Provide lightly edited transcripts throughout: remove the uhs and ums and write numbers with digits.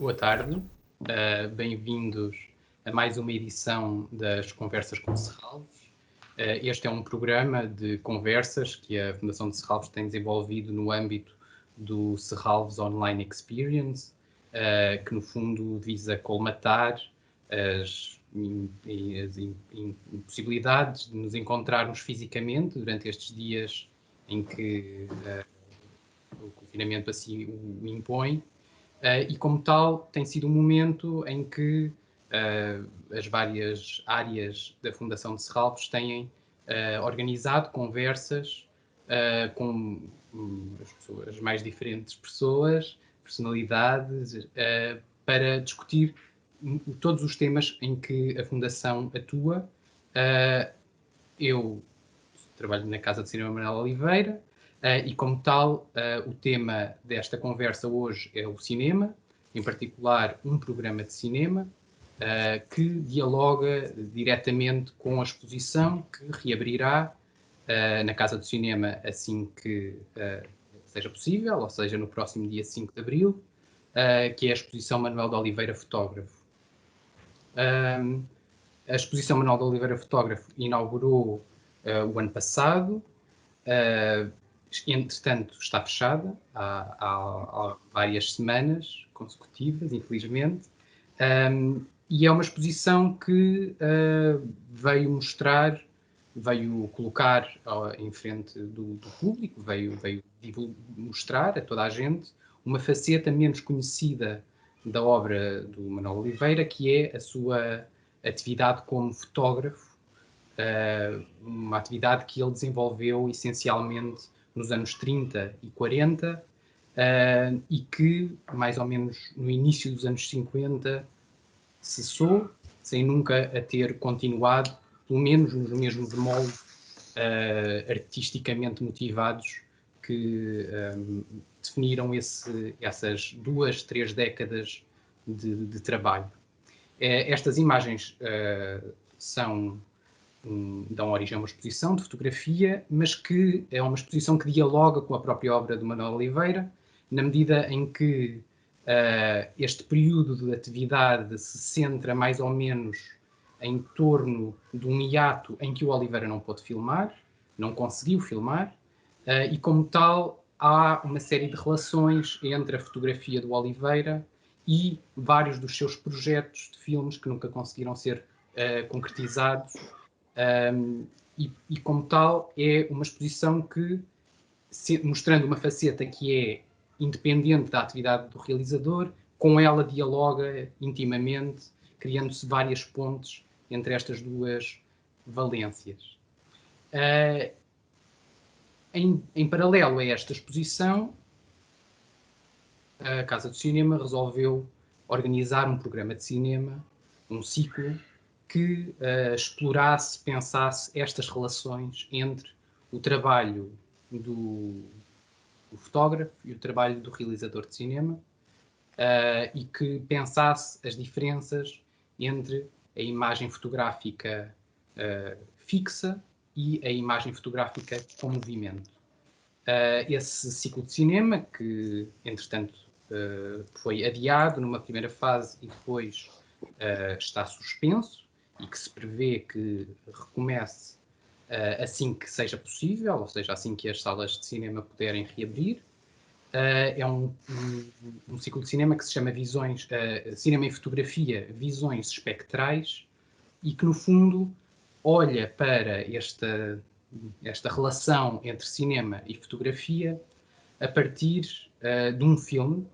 Boa tarde, bem-vindos a mais uma edição das Conversas com Serralves. Este é um programa de conversas que a Fundação de Serralves tem desenvolvido no âmbito do Serralves Online Experience, que no fundo visa colmatar as impossibilidades de nos encontrarmos fisicamente durante estes dias em que o confinamento assim o impõe. E como tal, tem sido um momento em que as várias áreas da Fundação de Serralves têm organizado conversas com as mais diferentes personalidades, para discutir todos os temas em que a Fundação atua. Eu trabalho na Casa de Cinema Manuel Oliveira, e como tal, o tema desta conversa hoje é o cinema, em particular um programa de cinema, que dialoga diretamente com a exposição que reabrirá na Casa do Cinema assim que seja possível, ou seja, no próximo dia 5 de Abril, que é a exposição Manuel de Oliveira Fotógrafo. A exposição Manuel de Oliveira Fotógrafo inaugurou o ano passado. Entretanto, está fechada há várias semanas consecutivas, infelizmente, e é uma exposição que veio colocar em frente do público, veio mostrar a toda a gente uma faceta menos conhecida da obra do Manuel Oliveira, que é a sua atividade como fotógrafo, uma atividade que ele desenvolveu essencialmente nos anos 30 e 40, e que, mais ou menos no início dos anos 50, cessou, sem nunca a ter continuado, pelo menos nos mesmos moldes artisticamente motivados que definiram essas 2-3 décadas de trabalho. Estas imagens dão origem a uma exposição de fotografia, mas que é uma exposição que dialoga com a própria obra de Manuel Oliveira, na medida em que este período de atividade se centra mais ou menos em torno de um hiato em que o Oliveira não pôde filmar, não conseguiu filmar, e como tal há uma série de relações entre a fotografia do Oliveira e vários dos seus projetos de filmes que nunca conseguiram ser concretizados. E como tal é uma exposição que, mostrando uma faceta que é independente da atividade do realizador, com ela dialoga intimamente, criando-se várias pontes entre estas duas valências. Em paralelo a esta exposição, a Casa do Cinema resolveu organizar um programa de cinema, um ciclo, que explorasse, pensasse estas relações entre o trabalho do fotógrafo e o trabalho do realizador de cinema, e que pensasse as diferenças entre a imagem fotográfica fixa e a imagem fotográfica com movimento. Esse ciclo de cinema, que entretanto foi adiado numa primeira fase e depois está suspenso, e que se prevê que recomece assim que seja possível, ou seja, assim que as salas de cinema puderem reabrir. É um ciclo de cinema que se chama Cinema e Fotografia, Visões Espectrais, e que no fundo olha para esta relação entre cinema e fotografia a partir de um filme,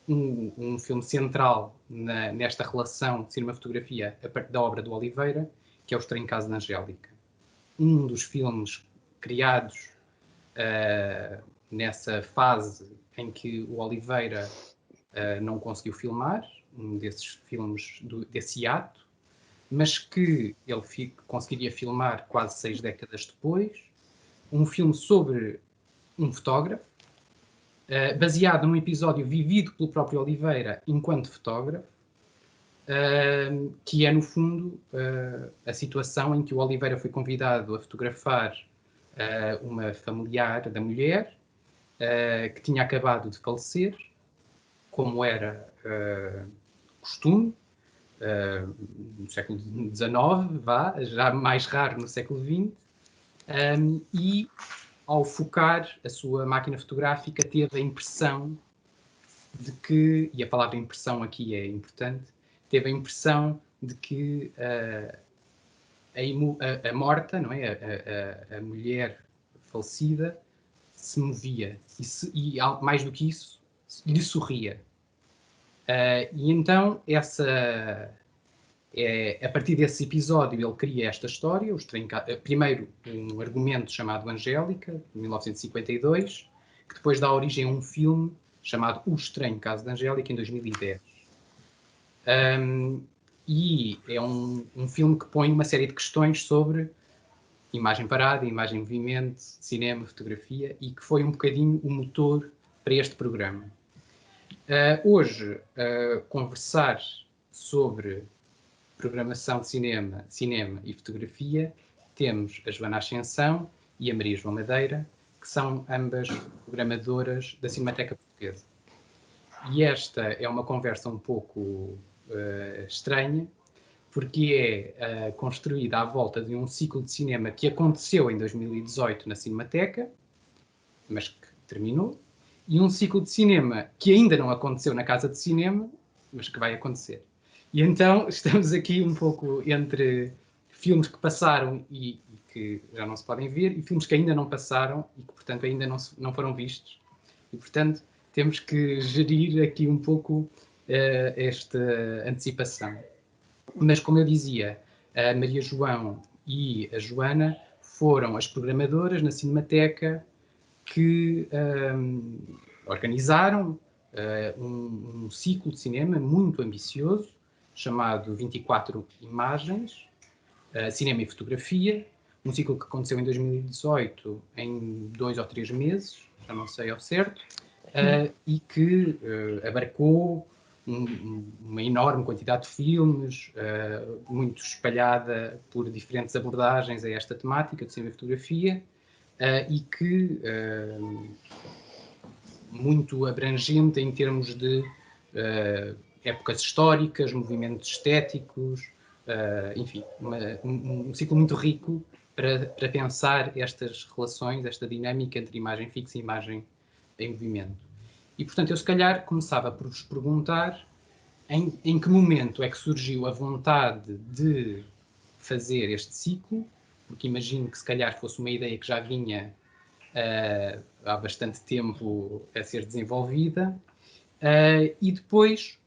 um filme central nesta relação de cinema-fotografia a partir da obra do Oliveira, que é o Estranho em Casa de Angélica. Um dos filmes criados nessa fase em que o Oliveira não conseguiu filmar, um desses filmes desse ato, mas que ele conseguiria filmar quase 6 décadas depois, um filme sobre um fotógrafo, baseado num episódio vivido pelo próprio Oliveira enquanto fotógrafo, que é, no fundo, a situação em que o Oliveira foi convidado a fotografar uma familiar da mulher, que tinha acabado de falecer, como era costume, no século XIX, já mais raro no século XX, e ao focar a sua máquina fotográfica teve a impressão de que, e a palavra impressão aqui é importante, teve a impressão de que a morta, não é? A mulher falecida, se movia e mais do que isso, lhe sorria. E então, a partir desse episódio, ele cria esta história, primeiro um argumento chamado Angélica, de 1952, que depois dá origem a um filme chamado O Estranho Caso de Angélica, em 2010. E é um filme que põe uma série de questões sobre imagem parada, imagem em movimento, cinema, fotografia, e que foi um bocadinho o motor para este programa. Hoje, conversar sobre programação de cinema e fotografia, temos a Joana Ascensão e a Maria João Madeira, que são ambas programadoras da Cinemateca Portuguesa. E esta é uma conversa um pouco estranha, porque é construída à volta de um ciclo de cinema que aconteceu em 2018 na Cinemateca, mas que terminou, e um ciclo de cinema que ainda não aconteceu na Casa de Cinema, mas que vai acontecer. E então estamos aqui um pouco entre filmes que passaram e que já não se podem ver, e filmes que ainda não passaram e que, portanto, ainda não foram vistos. E, portanto, temos que gerir aqui um pouco esta antecipação. Mas, como eu dizia, a Maria João e a Joana foram as programadoras na Cinemateca que organizaram um ciclo de cinema muito ambicioso, chamado 24 Imagens, Cinema e Fotografia, um ciclo que aconteceu em 2018, em 2 ou 3 meses, já não sei ao certo, e que abarcou uma enorme quantidade de filmes, muito espalhada por diferentes abordagens a esta temática de cinema e fotografia, e que muito abrangente em termos de épocas históricas, movimentos estéticos, enfim, um ciclo muito rico para pensar estas relações, esta dinâmica entre imagem fixa e imagem em movimento. E, portanto, eu se calhar começava por vos perguntar em que momento é que surgiu a vontade de fazer este ciclo, porque imagino que se calhar fosse uma ideia que já vinha há bastante tempo a ser desenvolvida, e depois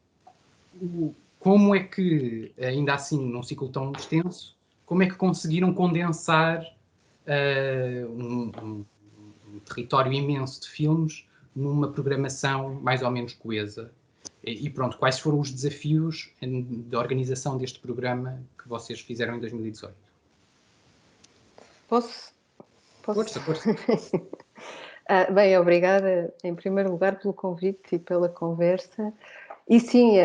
como é que, ainda assim, num ciclo tão extenso, como é que conseguiram condensar um território imenso de filmes numa programação mais ou menos coesa? E pronto, quais foram os desafios da organização deste programa que vocês fizeram em 2018? Posso? Força. Bem, obrigada em primeiro lugar pelo convite e pela conversa. E sim,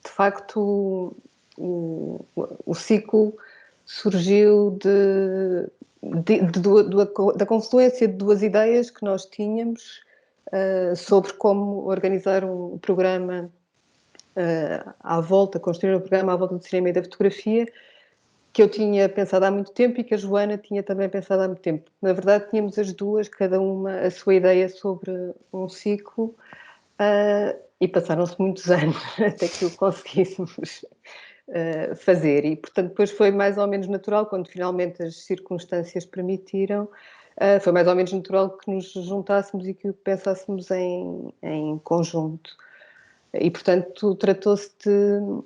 de facto, o ciclo surgiu da confluência de duas ideias que nós tínhamos sobre como organizar um programa construir um programa à volta do cinema e da fotografia, que eu tinha pensado há muito tempo e que a Joana tinha também pensado há muito tempo. Na verdade, tínhamos as duas, cada uma a sua ideia sobre um ciclo, e passaram-se muitos anos até que o conseguíssemos fazer. E, portanto, depois foi mais ou menos natural, quando finalmente as circunstâncias permitiram, foi mais ou menos natural que nos juntássemos e que o pensássemos em conjunto. E, portanto, tratou-se de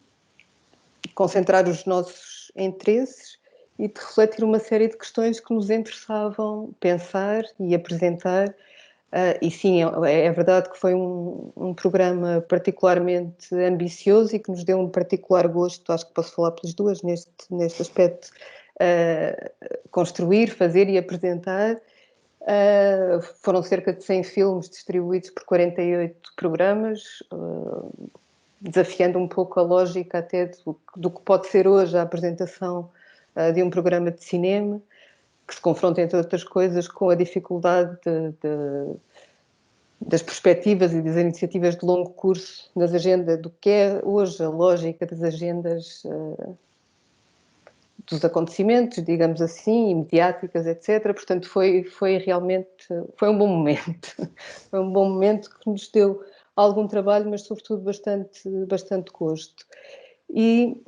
concentrar os nossos interesses e de refletir uma série de questões que nos interessavam pensar e apresentar. E sim, é verdade que foi um programa particularmente ambicioso e que nos deu um particular gosto, acho que posso falar pelas duas neste aspecto, construir, fazer e apresentar. Foram cerca de 100 filmes distribuídos por 48 programas, desafiando um pouco a lógica até do que pode ser hoje a apresentação de um programa de cinema, que se confronta, entre outras coisas, com a dificuldade das perspectivas e das iniciativas de longo curso nas agendas, do que é hoje a lógica das agendas dos acontecimentos, digamos assim, mediáticas, etc. Portanto, foi realmente um bom momento. Foi um bom momento que nos deu algum trabalho, mas sobretudo bastante gosto. E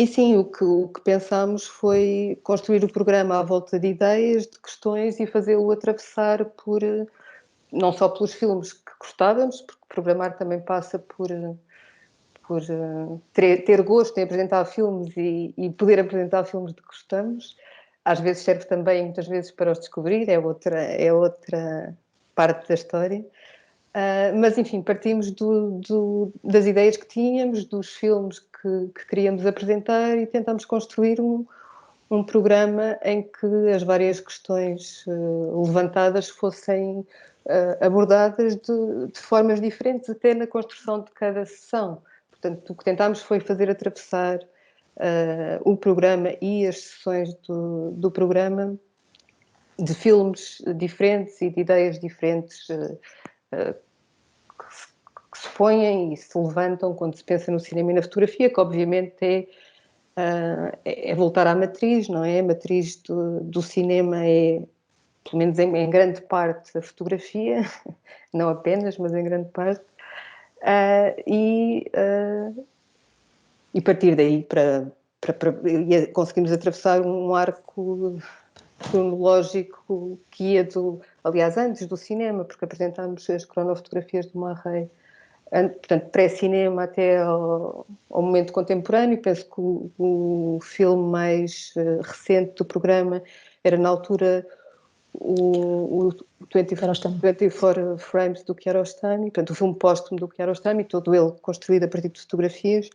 sim, o que pensámos foi construir o programa à volta de ideias, de questões e fazê-lo atravessar por, não só pelos filmes que gostávamos, porque programar também passa por ter gosto em apresentar filmes e poder apresentar filmes de que gostamos. Às vezes serve também, muitas vezes, para os descobrir, é outra parte da história. Mas, enfim, partimos das ideias que tínhamos, dos filmes que queríamos apresentar e tentamos construir um programa em que as várias questões levantadas fossem abordadas de formas diferentes, até na construção de cada sessão. Portanto, o que tentámos foi fazer atravessar o programa e as sessões do programa de filmes diferentes e de ideias diferentes que se põem e se levantam quando se pensa no cinema e na fotografia, que obviamente é voltar à matriz, não é? A matriz do cinema é, pelo menos em grande parte, a fotografia, não apenas, mas em grande parte. E partir daí conseguimos atravessar um arco cronológico que ia aliás, antes do cinema, porque apresentámos as cronofotografias do Marrey, portanto, pré-cinema até ao momento contemporâneo. Penso que o filme mais recente do programa era, na altura, o 24 Frames do Kiarostami, portanto, o filme póstumo do Kiarostami, todo ele construído a partir de fotografias.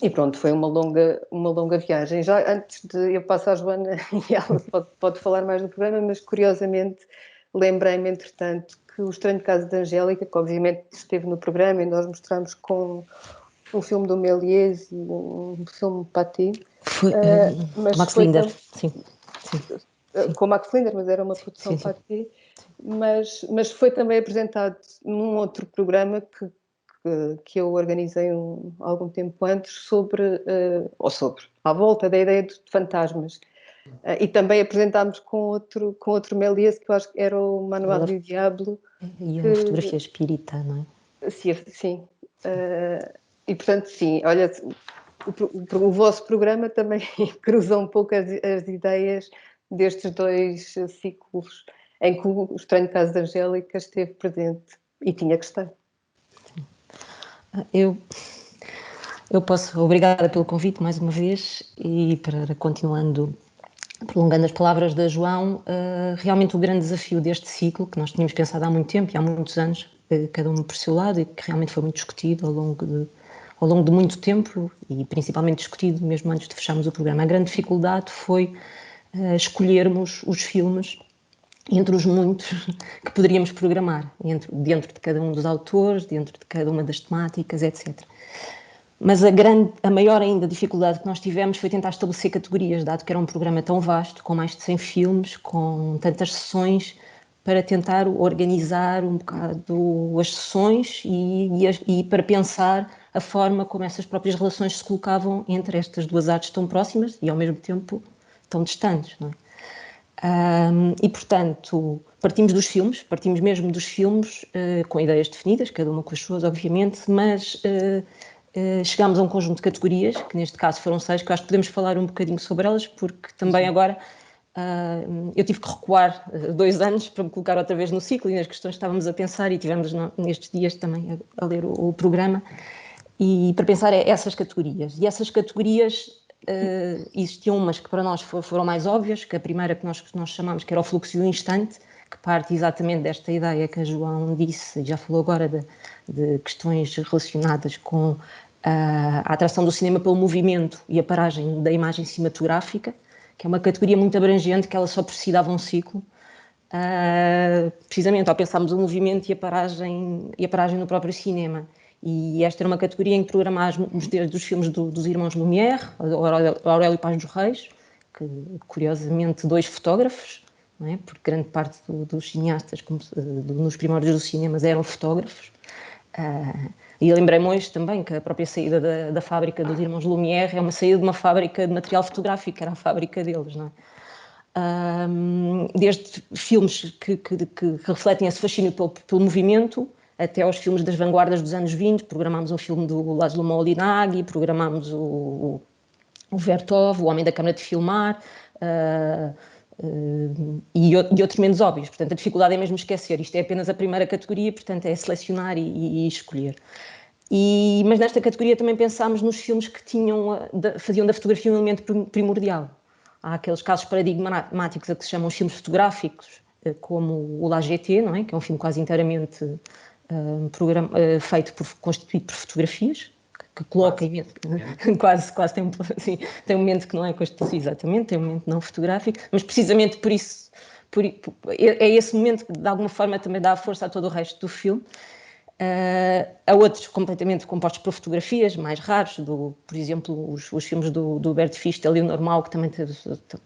E pronto, foi uma longa viagem. Já antes de eu passar à Joana, e ela pode falar mais do programa, mas curiosamente lembrei-me, entretanto, que O Estranho Caso de Angélica, que obviamente esteve no programa e nós mostramos com um filme do Méliès e um filme Pathé. Max Linder, sim. Com Max Linder, mas era uma produção Pathé. Mas foi também apresentado num outro programa que eu organizei algum tempo antes sobre à volta da ideia de fantasmas. E também apresentámos com outro Méliès, que eu acho que era o Manoir du Diablo. E a fotografia espírita, não é? Sim. E portanto, sim, olha, o vosso programa também cruza um pouco as ideias destes dois ciclos em que o Estranho Caso de Angélica esteve presente e tinha que estar. Eu posso, obrigada pelo convite mais uma vez, e para prolongando as palavras da João, realmente o grande desafio deste ciclo, que nós tínhamos pensado há muito tempo e há muitos anos, cada um por seu lado, e que realmente foi muito discutido ao longo de muito tempo, e principalmente discutido mesmo antes de fecharmos o programa. A grande dificuldade foi escolhermos os filmes entre os muitos que poderíamos programar, dentro de cada um dos autores, dentro de cada uma das temáticas, etc. Mas a maior ainda dificuldade que nós tivemos foi tentar estabelecer categorias, dado que era um programa tão vasto, com mais de 100 filmes, com tantas sessões, para tentar organizar um bocado as sessões e para pensar a forma como essas próprias relações se colocavam entre estas duas artes tão próximas e, ao mesmo tempo, tão distantes, não é? E, portanto, partimos mesmo dos filmes, com ideias definidas, cada uma com as suas, obviamente, mas chegámos a um conjunto de categorias, que neste caso foram 6, que eu acho que podemos falar um bocadinho sobre elas, porque também agora eu tive que recuar 2 anos para me colocar outra vez no ciclo e nas questões que estávamos a pensar, e tivemos nestes dias também a ler o programa, e para pensar essas categorias. E essas categorias, existiam umas que para nós foram mais óbvias, que a primeira que nós chamámos, que era o fluxo do instante, que parte exatamente desta ideia que a João disse, e já falou agora de questões relacionadas com a atração do cinema pelo movimento e a paragem da imagem cinematográfica, que é uma categoria muito abrangente, que ela só precisava um ciclo, precisamente ao pensarmos o movimento e a paragem no próprio cinema. E esta era uma categoria em que programámos desde os filmes dos irmãos Lumière, Aurélio Paz dos Reis, que curiosamente 2 fotógrafos, não é? Porque grande parte dos cineastas, nos primórdios dos cinemas, eram fotógrafos. E lembrei-me hoje também que a própria saída da fábrica dos irmãos Lumière é uma saída de uma fábrica de material fotográfico, era a fábrica deles, não é? Desde filmes que refletem esse fascínio pelo movimento, até aos filmes das vanguardas dos anos 20, programámos um filme do Laszlo Moholy-Nagy, programámos o Vertov, O Homem da Câmara de Filmar, e outros menos óbvios. Portanto, a dificuldade é mesmo esquecer. Isto é apenas a primeira categoria, portanto, é selecionar e escolher. Mas nesta categoria também pensámos nos filmes que faziam da fotografia um elemento primordial. Há aqueles casos paradigmáticos a que se chamam os filmes fotográficos, como o La GT, não é? Que é um filme quase inteiramente constituído por fotografias, que coloca quase tem um momento que não é constituído, exatamente, tem um momento não fotográfico, mas precisamente por isso, é esse momento que de alguma forma também dá força a todo o resto do filme. Há outros completamente compostos por fotografias, mais raros, por exemplo, os filmes do Bert Fichte, Leonor Mao, que também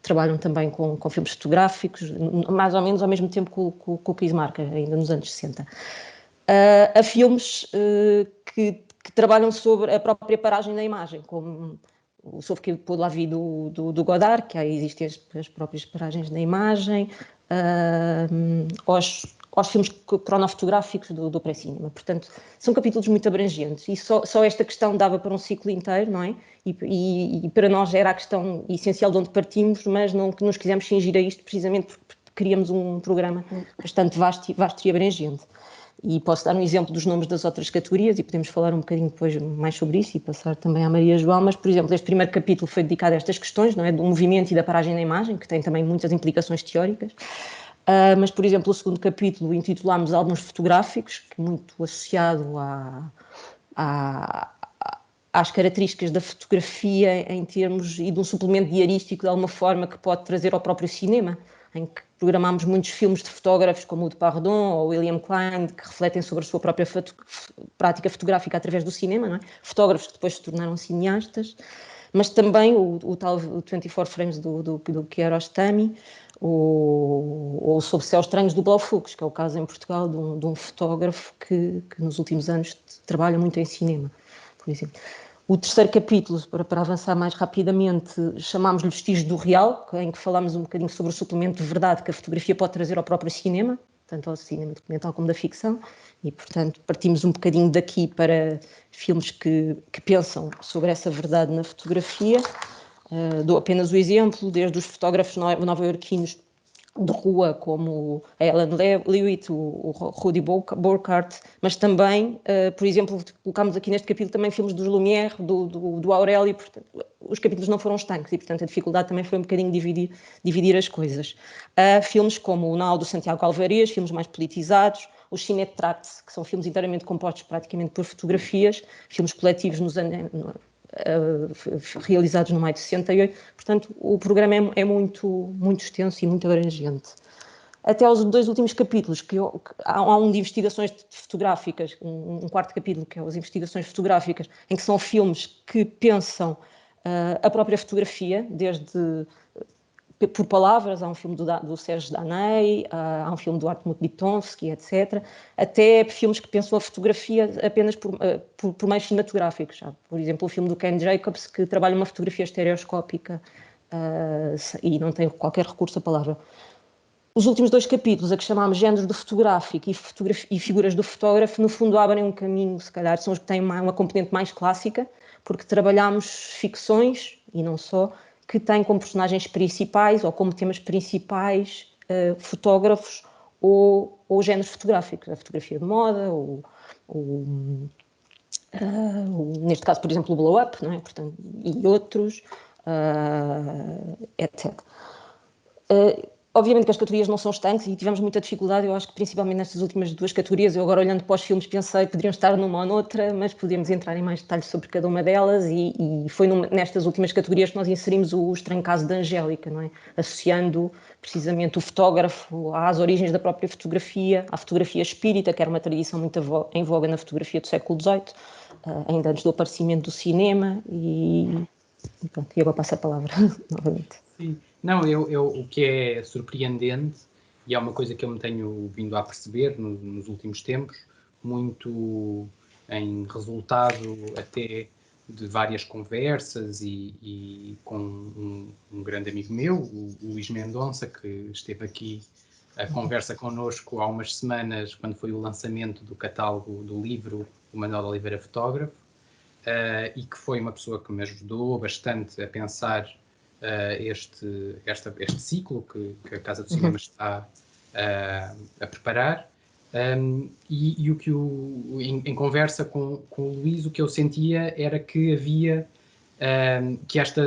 trabalham também com filmes fotográficos, mais ou menos ao mesmo tempo com o Chris Marker, ainda nos anos 60. Há filmes que trabalham sobre a própria paragem da imagem, como o Sauve qui peut la vie do Godard, que aí existem as próprias paragens da imagem, aos filmes cronofotográficos do pré-cinema. Portanto, são capítulos muito abrangentes e só esta questão dava para um ciclo inteiro, não é? E para nós era a questão essencial de onde partimos, mas não que nos quisemos cingir a isto precisamente porque queríamos um programa bastante vasto e abrangente. E posso dar um exemplo dos nomes das outras categorias e podemos falar um bocadinho depois mais sobre isso e passar também à Maria João, mas, por exemplo, este primeiro capítulo foi dedicado a estas questões, não é? Do movimento e da paragem da imagem, que tem também muitas implicações teóricas. Mas, por exemplo, o segundo capítulo intitulámos Álbuns Fotográficos, que é muito associado às características da fotografia em termos e de um suplemento diarístico de alguma forma que pode trazer ao próprio cinema, em que programámos muitos filmes de fotógrafos como o de Pardon ou William Klein, que refletem sobre a sua própria prática fotográfica através do cinema, não é? Fotógrafos que depois se tornaram cineastas, mas também o tal 24 Frames do Kiarostami, ou Sob Céus Estranhos do Blaufux, que é o caso em Portugal de um fotógrafo que nos últimos anos trabalha muito em cinema, por exemplo. O terceiro capítulo, para avançar mais rapidamente, chamámos-lhe Vestígios do Real, em que falámos um bocadinho sobre o suplemento de verdade que a fotografia pode trazer ao próprio cinema, tanto ao cinema documental como da ficção, e, portanto, partimos um bocadinho daqui para filmes que pensam sobre essa verdade na fotografia. Dou apenas o exemplo, desde os fotógrafos nova-iorquinos de rua, como a Ellen Leavitt, o Rudy Burkhardt, mas também, por exemplo, colocámos aqui neste capítulo também filmes dos Lumière, do Aureli, portanto, os capítulos não foram estanques e, portanto, a dificuldade também foi um bocadinho dividir as coisas. Filmes como o Nau do Santiago Alvarez, filmes mais politizados, os Cinetracts, que são filmes inteiramente compostos praticamente por fotografias, filmes coletivos realizados no maio de 68, portanto o programa é muito extenso e muito abrangente. Até aos dois últimos capítulos, há um de investigações fotográficas, um quarto capítulo que é as investigações fotográficas, em que são filmes que pensam a própria fotografia, desde por palavras, há um filme do Serge Daney, há um filme do Artmut Liptonski, etc., até filmes que pensam a fotografia apenas por meios cinematográficos. Há, por exemplo, o filme do Ken Jacobs, que trabalha uma fotografia estereoscópica e não tem qualquer recurso à palavra. Os últimos dois capítulos, a que chamámos Géneros do Fotográfico e Figuras do Fotógrafo, no fundo abrem um caminho, se calhar, são os que têm uma componente mais clássica, porque trabalhámos ficções, e não só, que têm como personagens principais ou como temas principais fotógrafos ou géneros fotográficos, a fotografia de moda, neste caso, por exemplo, o blow-up, não é? Portanto, e outros, etc. Obviamente que as categorias não são estanques e tivemos muita dificuldade, eu acho que principalmente nestas últimas duas categorias. Eu agora, olhando para os filmes, pensei que poderiam estar numa ou noutra, mas podíamos entrar em mais detalhes sobre cada uma delas e foi nestas últimas categorias que nós inserimos o Estranho Caso da Angélica, não é? Associando precisamente o fotógrafo às origens da própria fotografia, à fotografia espírita, que era uma tradição muito em voga na fotografia do século XVIII, ainda antes do aparecimento do cinema e agora passo a palavra novamente. Sim. Não, o que é surpreendente, e é uma coisa que eu me tenho vindo a perceber nos últimos tempos, muito em resultado até de várias conversas e com um grande amigo meu, o Luís Mendonça, que esteve aqui a conversa connosco há umas semanas, quando foi o lançamento do catálogo do livro O Manuel de Oliveira Fotógrafo, e que foi uma pessoa que me ajudou bastante a pensar este ciclo que a Casa do Cinema está a preparar. E o que em conversa com o Luís, o que eu sentia era que havia que esta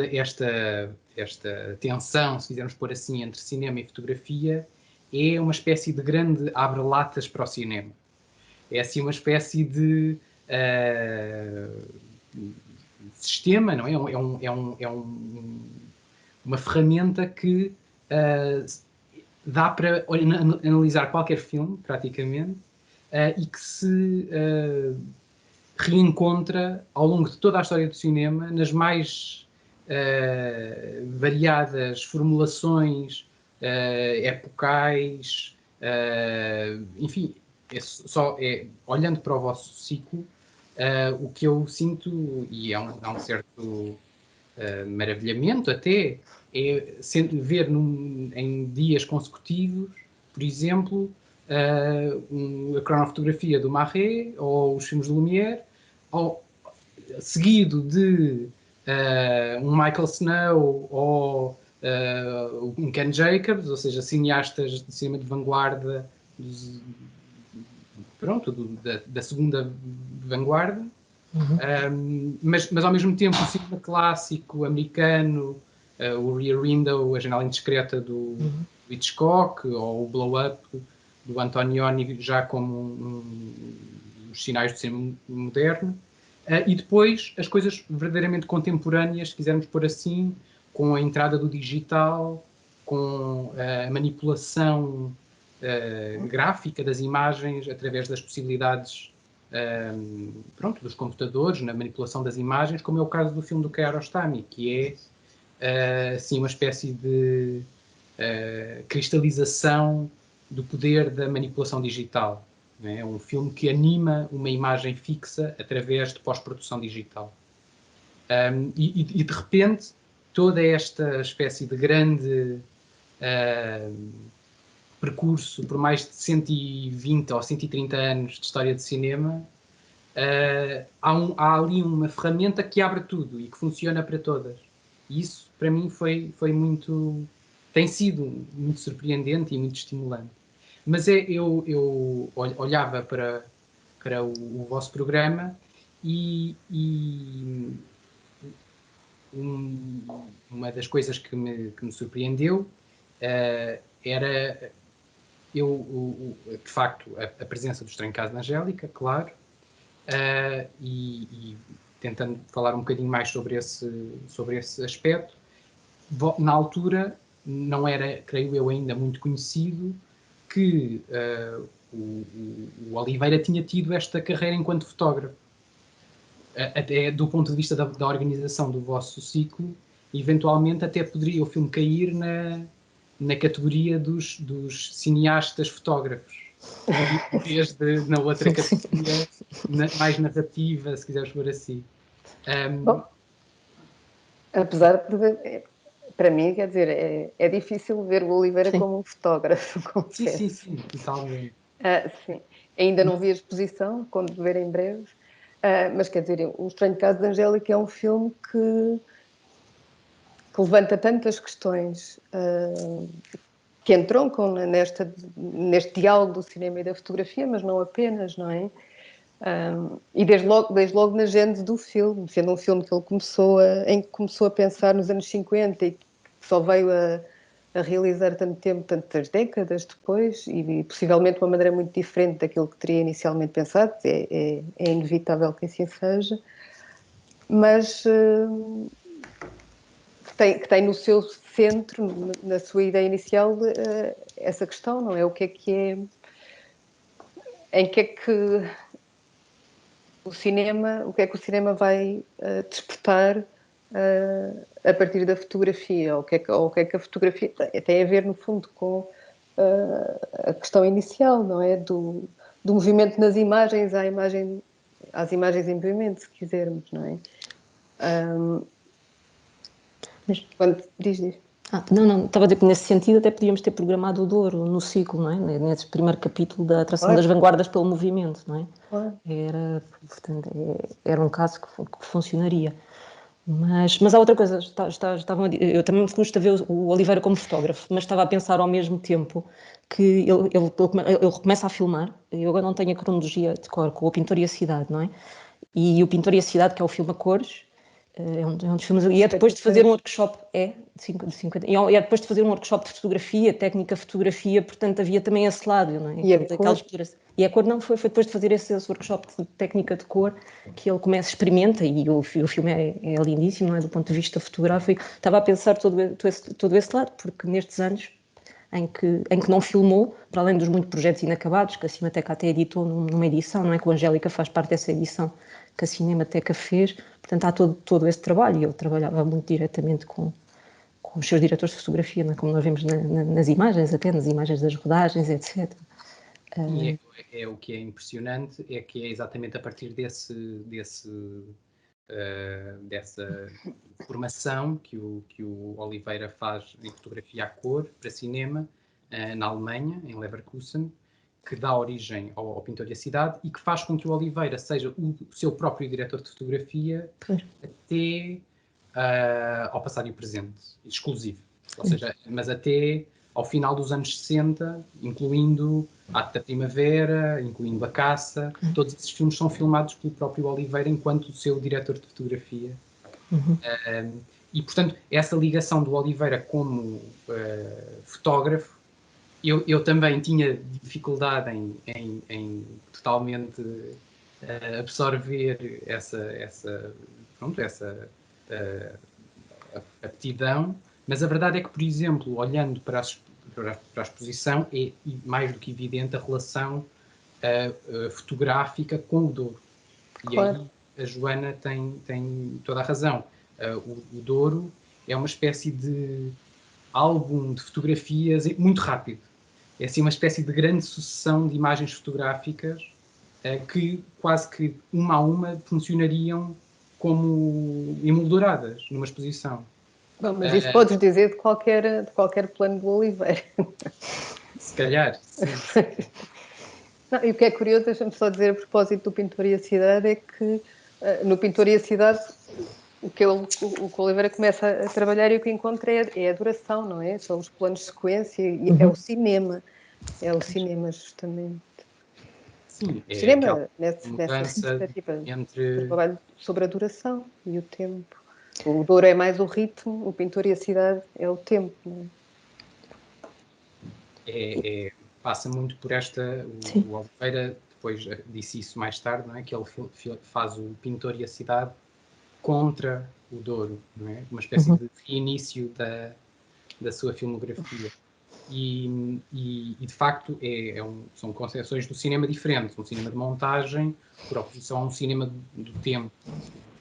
tensão, se quisermos pôr assim, entre cinema e fotografia é uma espécie de grande abre-latas para o cinema. É assim uma espécie de sistema, não é? Uma ferramenta que dá para analisar qualquer filme, praticamente, e que se reencontra ao longo de toda a história do cinema nas mais variadas formulações epocais, enfim, olhando para o vosso ciclo, o que eu sinto, e há um certo maravilhamento até, é ver em dias consecutivos, por exemplo, a cronofotografia do Marais ou os filmes de Lumière, seguido de um Michael Snow ou um Ken Jacobs, ou seja, cineastas de cinema de vanguarda, da segunda vanguarda, mas ao mesmo tempo o cinema clássico americano, o Rear Window, a janela indiscreta do Hitchcock, ou o Blow Up do Antonioni, já como os sinais do cinema moderno, e depois as coisas verdadeiramente contemporâneas, se quisermos pôr assim, com a entrada do digital, com a manipulação gráfica das imagens através das possibilidades dos computadores, na manipulação das imagens, como é o caso do filme do Kiarostami, que é assim, uma espécie de cristalização do poder da manipulação digital. É um filme que anima uma imagem fixa através de pós-produção digital. E de repente, toda esta espécie de grande percurso por mais de 120 ou 130 anos de história de cinema, há ali uma ferramenta que abre tudo e que funciona para todas. E isso, para mim, tem sido muito surpreendente e muito estimulante. Mas eu olhava para o vosso programa e uma das coisas que me surpreendeu era de facto, a presença do Estranho Caso da Angélica, claro, e tentando falar um bocadinho mais sobre esse aspecto. Na altura, não era, creio eu, ainda muito conhecido que o Oliveira tinha tido esta carreira enquanto fotógrafo. Até do ponto de vista da organização do vosso ciclo, eventualmente até poderia o filme cair na categoria dos cineastas fotógrafos, desde na outra categoria mais narrativa, se quiseres por assim. Bom, apesar de, para mim, quer dizer, é difícil ver o Oliveira como um fotógrafo, confesso. Sim, totalmente. Sim. Ainda não vi a exposição, quando ver em breve, mas quer dizer, O Estranho Caso de Angélica é um filme que levanta tantas questões que entroncam neste diálogo do cinema e da fotografia, mas não apenas, não é? E desde logo na gênese do filme, sendo um filme que ele em que começou a pensar nos anos 50 e que só veio a realizar tantas décadas depois, e possivelmente de uma maneira muito diferente daquilo que teria inicialmente pensado, é inevitável que assim seja, mas que tem no seu centro, na sua ideia inicial, essa questão, não é? O que é, em que é que o que é que o cinema vai despertar a partir da fotografia, ou o que é que a fotografia tem a ver, no fundo, com a questão inicial, não é? Do movimento nas imagens às imagens em movimento, se quisermos, não é? Quando diz. Não, estava a dizer que nesse sentido até podíamos ter programado o Douro no ciclo, não é? Nesse primeiro capítulo da atração das vanguardas pelo movimento, não é? Portanto, era um caso que funcionaria. Mas há outra coisa, eu também me custa ver o Oliveira como fotógrafo, mas estava a pensar ao mesmo tempo que ele começa a filmar. Eu agora não tenho a cronologia de cor, com o Pintor e a Cidade, não é? E o Pintor e a Cidade, que é o filme a cores, é um dos filmes, e é depois de fazer um workshop, de 50, e é depois de fazer um workshop de fotografia, técnica fotografia, portanto havia também esse lado, não é? E a cor não foi depois de fazer esse workshop de técnica de cor que ele experimenta, e o filme é lindíssimo, não é? Do ponto de vista fotográfico. Estava a pensar todo esse lado, porque nestes anos em que não filmou, para além dos muitos projetos inacabados, que a Cinemateca até editou numa edição, não é? Que o Angélica faz parte dessa edição que a Cinemateca fez, portanto há todo esse trabalho, e ele trabalhava muito diretamente com os seus diretores de fotografia, não é? Como nós vemos nas imagens, até nas imagens das rodagens, etc. E o que é impressionante é que é exatamente a partir dessa formação que o Oliveira faz em fotografia à cor para cinema na Alemanha, em Leverkusen, que dá origem ao Pintor e a Cidade, e que faz com que o Oliveira seja o seu próprio diretor de fotografia até ao passado e presente, exclusivo. Ou seja, mas até ao final dos anos 60, incluindo a Arte da Primavera, incluindo A Caça, todos esses filmes são filmados pelo próprio Oliveira enquanto o seu diretor de fotografia. E, portanto, essa ligação do Oliveira como fotógrafo, eu também tinha dificuldade em totalmente absorver essa aptidão, mas a verdade é que, por exemplo, olhando para a exposição, é mais do que evidente a relação fotográfica com o Douro. Claro. E aí a Joana tem toda a razão. O Douro é uma espécie de álbum de fotografias muito rápido. É assim uma espécie de grande sucessão de imagens fotográficas que quase que uma a uma funcionariam como emolduradas numa exposição. Bom, mas isso podes dizer de qualquer plano do Oliveira. Se calhar, sim. Não, e o que é curioso, deixa-me só dizer a propósito do Pintor e a Cidade, é que no Pintor e a Cidade o que o Oliveira começa a trabalhar e o que encontra é a duração, não é? São os planos de sequência e é o cinema. É o cinema, justamente. Sim, o cinema, nessa perspectiva, entre... trabalho sobre a duração e o tempo. O Douro é mais o ritmo, o Pintor e a Cidade é o tempo, não é? Passa muito por esta... O Oliveira depois disse isso mais tarde, não é? Que ele faz o Pintor e a Cidade contra o Douro, não é? Uma espécie de reinício da sua filmografia. E de facto são concepções do cinema diferentes, um cinema de montagem por oposição a um cinema do tempo,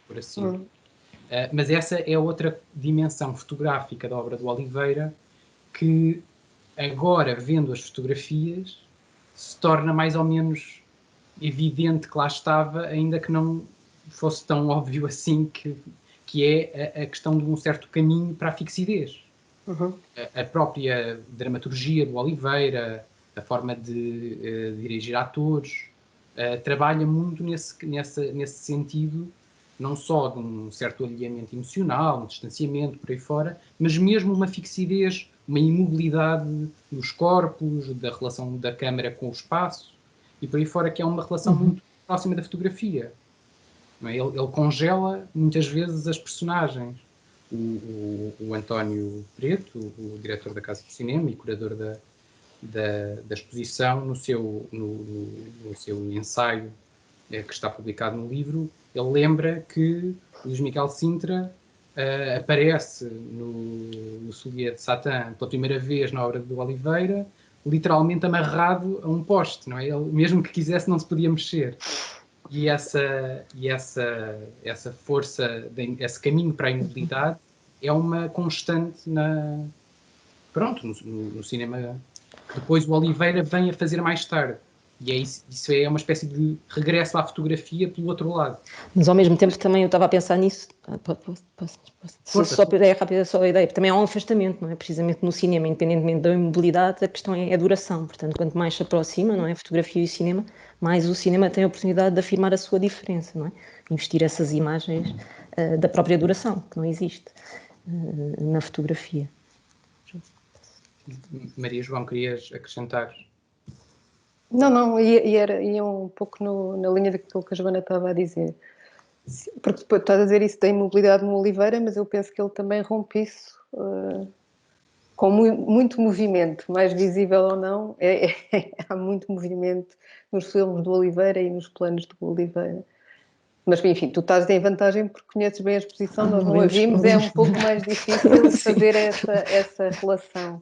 por assim. Mas essa é outra dimensão fotográfica da obra do Oliveira que agora, vendo as fotografias, se torna mais ou menos evidente que lá estava, ainda que não fosse tão óbvio assim, que é a questão de um certo caminho para a fixidez. A própria dramaturgia do Oliveira, a forma de dirigir atores, trabalha muito nesse sentido, não só de um certo alinhamento emocional, um distanciamento por aí fora, mas mesmo uma fixidez, uma imobilidade dos corpos, da relação da câmara com o espaço, e por aí fora, que é uma relação muito próxima da fotografia. Não é? Ele congela muitas vezes as personagens. O António Preto, o diretor da Casa de Cinema e curador da exposição, no seu ensaio que está publicado no livro, ele lembra que Luís Miguel Sintra aparece no Soulier de Satã pela primeira vez na obra do Oliveira, literalmente amarrado a um poste, não é? Ele, mesmo que quisesse, não se podia mexer. essa força, esse caminho para a imobilidade é uma constante no cinema, que depois o Oliveira vem a fazer mais tarde. E é isso é uma espécie de regresso à fotografia pelo outro lado. Mas ao mesmo tempo também eu estava a pensar nisso. Só é rápida só a ideia. Também há um afastamento, não é? Precisamente no cinema, independentemente da imobilidade, a questão é a duração. Portanto, quanto mais se aproxima, não é? A fotografia e o cinema, mais o cinema tem a oportunidade de afirmar a sua diferença, não é? Investir essas imagens da própria duração, que não existe na fotografia. Maria João, querias acrescentar? Não, ia um pouco na linha daquilo que a Joana estava a dizer. Porque depois estás a dizer isso da imobilidade no Oliveira, mas eu penso que ele também rompe isso com muito movimento, mais visível ou não, há muito movimento nos filmes do Oliveira e nos planos do Oliveira. Mas, enfim, tu estás em vantagem porque conheces bem a exposição, nós não a vimos, é um pouco mais difícil fazer essa relação.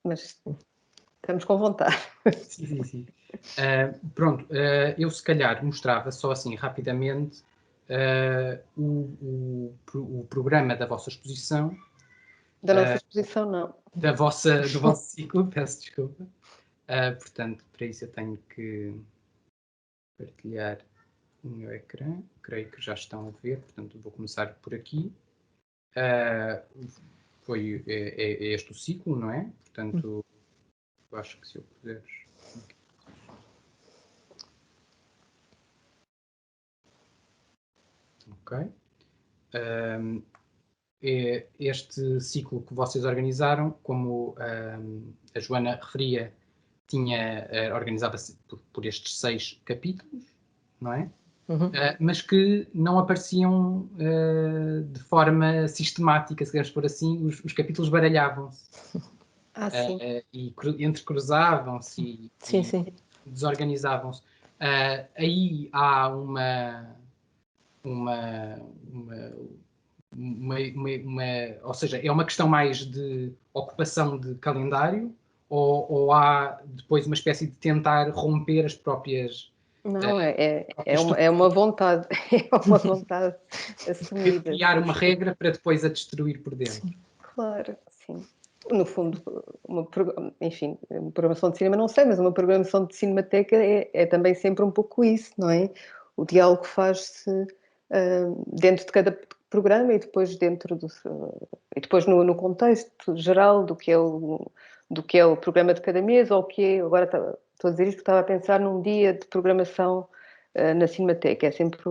Mas estamos com vontade. Sim. Pronto, eu se calhar mostrava só assim rapidamente o programa da vossa exposição. Da nossa exposição, não. Do vosso ciclo, peço desculpa. Portanto, para isso eu tenho que partilhar o meu ecrã. Creio que já estão a ver, portanto vou começar por aqui. É este o ciclo, não é? Portanto, eu acho que se eu puder... Ok. Este ciclo que vocês organizaram, como a Joana referia, organizava-se por estes 6 capítulos, não é? Mas que não apareciam de forma sistemática, se queremos por assim, os capítulos baralhavam-se. Sim. E entrecruzavam-se e desorganizavam-se. Aí há ou seja, é uma questão mais de ocupação de calendário ou há depois uma espécie de tentar romper as próprias... Não, é uma vontade, é uma vontade assumida. Criar uma regra para depois a destruir por dentro. Claro, sim. No fundo, uma programação de cinema não sei, mas uma programação de cinemateca é também sempre um pouco isso, não é? O diálogo faz-se dentro de cada programa e depois no contexto geral do que é o programa de cada mês, ou o que é, agora estou a dizer isto porque estava a pensar num dia de programação na Cinemateca. É sempre...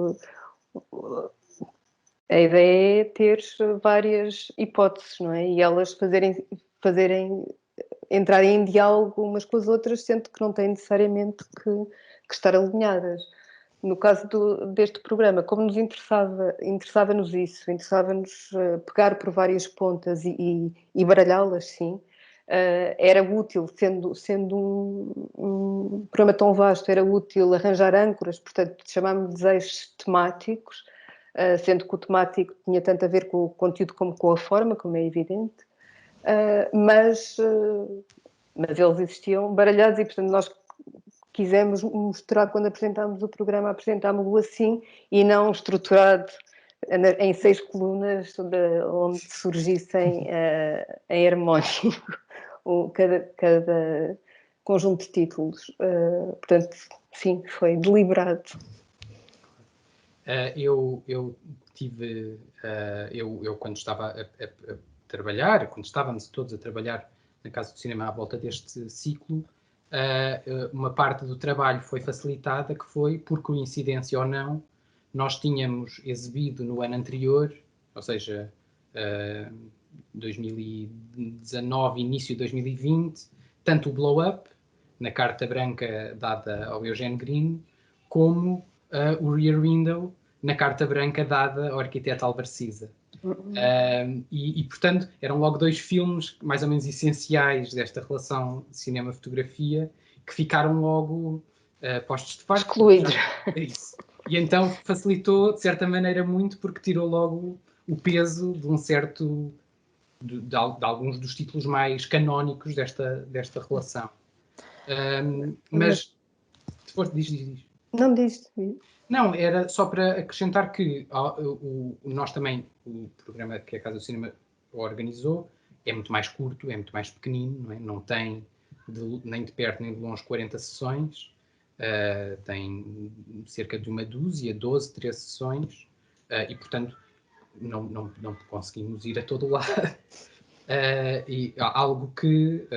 A ideia é ter várias hipóteses, não é? E elas entrarem em diálogo umas com as outras, sendo que não têm necessariamente que estar alinhadas. No caso deste programa, como nos interessava-nos isso, interessava-nos pegar por várias pontas e baralhá-las, sim, era útil, sendo um programa tão vasto, era útil arranjar âncoras, portanto, chamámos de eixos temáticos, sendo que o temático tinha tanto a ver com o conteúdo como com a forma, como é evidente, mas eles existiam baralhados e, portanto, nós quisemos mostrar, quando apresentámos o programa, apresentámos-o assim e não estruturado em 6 colunas onde surgissem em harmónico cada conjunto de títulos. Portanto, sim, foi deliberado. Eu quando estava a trabalhar, quando estávamos todos a trabalhar na Casa do Cinema à volta deste ciclo, uma parte do trabalho foi facilitada, que foi, por coincidência ou não, nós tínhamos exibido no ano anterior, ou seja, 2019, início de 2020, tanto o Blow Up, na carta branca dada ao Eugene Green, como o Rear Window, na carta branca dada ao arquiteto Álvaro Siza. Portanto, eram logo 2 filmes mais ou menos essenciais desta relação de cinema-fotografia que ficaram logo postos de parte. Excluídos. É isso. E então facilitou, de certa maneira, muito, porque tirou logo o peso de um certo... de alguns dos títulos mais canónicos desta relação. Mas... Diz. Não me diz. Não, era só para acrescentar que nós também, o programa que a Casa do Cinema organizou, é muito mais curto, é muito mais pequenino, não é? Não tem nem de perto nem de longe 40 sessões, tem cerca de uma dúzia, 12, 13 sessões, e portanto não conseguimos ir a todo lado. E algo que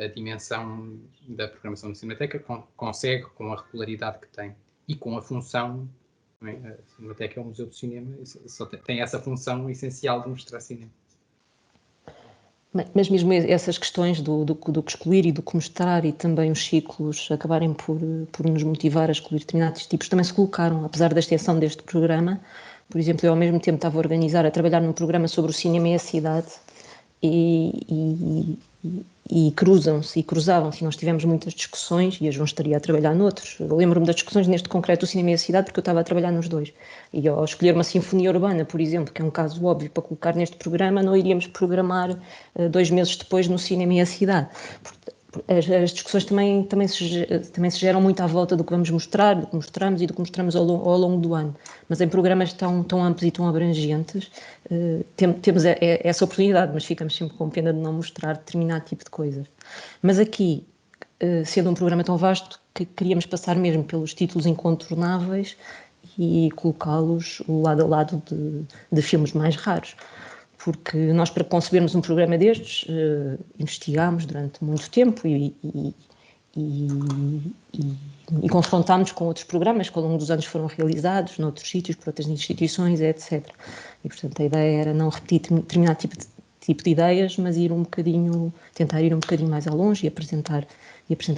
a dimensão da programação da Cinemateca consegue, com a regularidade que tem e com a função, não é? A Cinemateca é um museu do cinema, só tem essa função essencial de mostrar cinema. Mas mesmo essas questões do que excluir e do que mostrar, e também os ciclos acabarem por nos motivar a excluir determinados tipos, também se colocaram, apesar da extensão deste programa. Por exemplo, eu ao mesmo tempo estava a trabalhar num programa sobre o cinema e a cidade, e cruzavam-se, e nós tivemos muitas discussões, e a João estaria a trabalhar noutros. Eu lembro-me das discussões neste concreto do cinema e a cidade, porque eu estava a trabalhar nos dois. E ao escolher uma sinfonia urbana, por exemplo, que é um caso óbvio para colocar neste programa, não iríamos programar 2 meses depois no cinema e a cidade. As discussões também se geram muito à volta do que vamos mostrar, do que mostramos e do que mostramos ao longo do ano. Mas em programas tão amplos e tão abrangentes, temos essa oportunidade, mas ficamos sempre com pena de não mostrar determinado tipo de coisas. Mas aqui, sendo um programa tão vasto, que queríamos passar mesmo pelos títulos incontornáveis e colocá-los lado a lado de filmes mais raros. Porque nós, para concebermos um programa destes, investigámos durante muito tempo e confrontámos com outros programas que ao longo dos anos foram realizados noutros sítios, por outras instituições, etc. E, portanto, a ideia era não repetir determinado tipo de ideias, mas tentar ir um bocadinho mais ao longe e apresentar